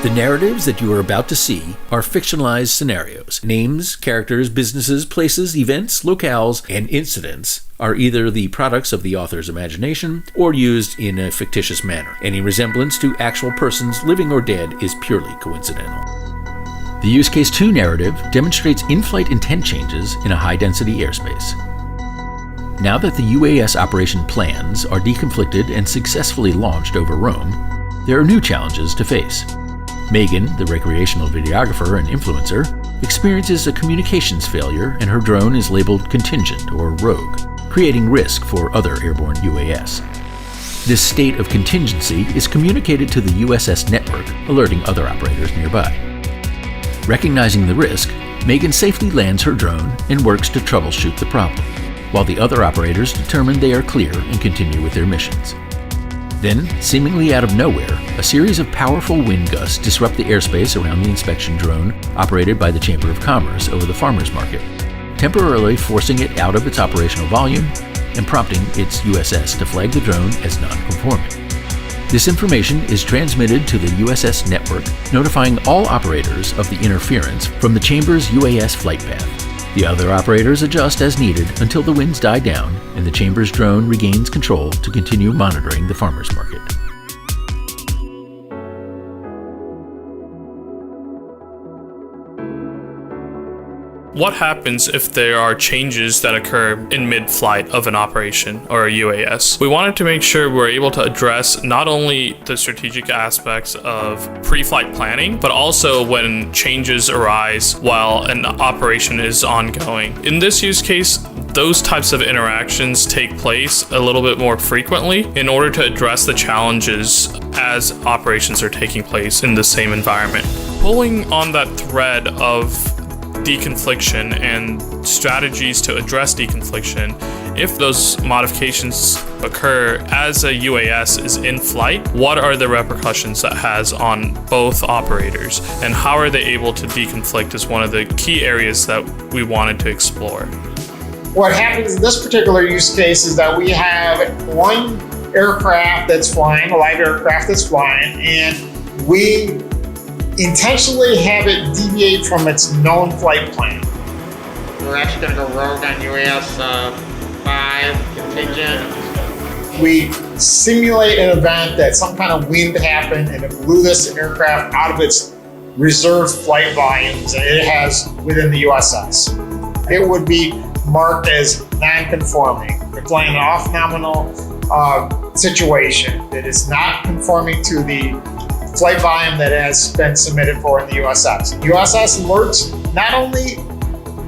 The narratives that you are about to see are fictionalized scenarios. Names, characters, businesses, places, events, locales, and incidents are either the products of the author's imagination or used in a fictitious manner. Any resemblance to actual persons, living or dead, is purely coincidental. The Use Case 2 narrative demonstrates in-flight intent changes in a high-density airspace. Now that the UAS operation plans are deconflicted and successfully launched over Rome, there are new challenges to face. Megan, the recreational videographer and influencer, experiences a communications failure and her drone is labeled contingent or rogue, creating risk for other airborne UAS. This state of contingency is communicated to the USS network, alerting other operators nearby. Recognizing the risk, Megan safely lands her drone and works to troubleshoot the problem, while the other operators determine they are clear and continue with their missions. Then, seemingly out of nowhere, a series of powerful wind gusts disrupt the airspace around the inspection drone operated by the Chamber of Commerce over the farmers market, temporarily forcing it out of its operational volume and prompting its USS to flag the drone as non-conforming. This information is transmitted to the USS network, notifying all operators of the interference from the Chamber's UAS flight path. The other operators adjust as needed until the winds die down and the Chamber's drone regains control to continue monitoring the farmers market. What happens if there are changes that occur in mid-flight of an operation or a UAS? We wanted to make sure we're able to address not only the strategic aspects of pre-flight planning, but also when changes arise while an operation is ongoing. In this use case, those types of interactions take place a little bit more frequently in order to address the challenges as operations are taking place in the same environment. Pulling on that thread of deconfliction and strategies to address deconfliction, if those modifications occur as a UAS is in flight, what are the repercussions that has on both operators, and how are they able to deconflict is one of the key areas that we wanted to explore. What happens in this particular use case is that we have one aircraft that's flying, a live aircraft that's flying, and we intentionally have it deviate from its known flight plan. We're actually going to go rogue on UAS 5 contingent. We simulate an event that some kind of wind happened and it blew this aircraft out of its reserved flight volumes that it has within the USS. It would be marked as non-conforming. We're flying an off-nominal situation that is not conforming to the flight volume that has been submitted for in the USS. USS alerts not only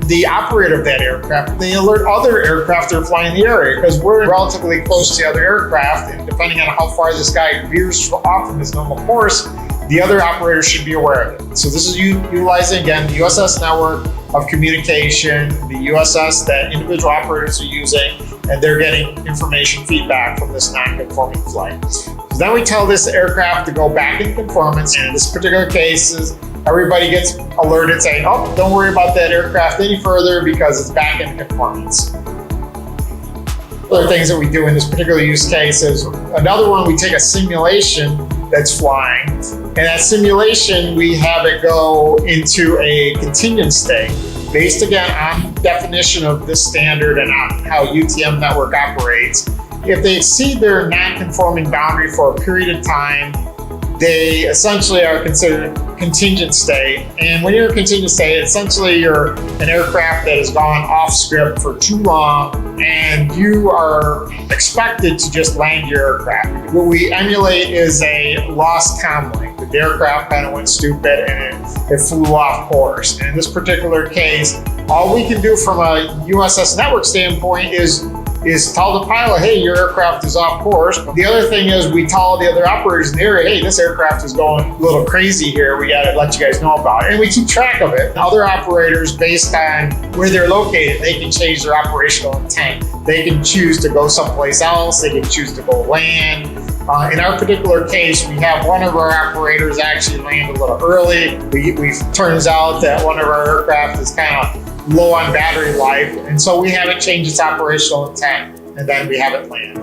the operator of that aircraft, they alert other aircraft that are flying in the area because we're relatively close to the other aircraft, and depending on how far this guy veers off from his normal course, the other operator should be aware of it. So this is utilizing, again, the USS network of communication, the USS that individual operators are using, and they're getting information feedback from this non-conforming flight. So then we tell this aircraft to go back in conformance, and in this particular case, everybody gets alerted saying, oh, don't worry about that aircraft any further because it's back in conformance. Other things that we do in this particular use case is another one, we take a simulation that's flying, and that simulation, we have it go into a contingent state based again on definition of this standard and on how UTM network operates. If they exceed their non-conforming boundary for a period of time, they essentially are considered contingent state. And when you're a contingent state, essentially you're an aircraft that has gone off script for too long and you are expected to just land your aircraft. What we emulate is a lost comlink. The aircraft kind of went stupid and it flew off course. And in this particular case, all we can do from a USS network standpoint is tell the pilot, hey, your aircraft is off course. But the other thing is we tell the other operators in the area, hey, this aircraft is going a little crazy here. We gotta let you guys know about it. And we keep track of it. Other operators, based on where they're located, they can change their operational intent. They can choose to go someplace else. They can choose to go land. In our particular case, we have one of our operators actually land a little early. Turns out that one of our aircraft is kind of low on battery life, and so we have it change its operational intent, and then we have it planned.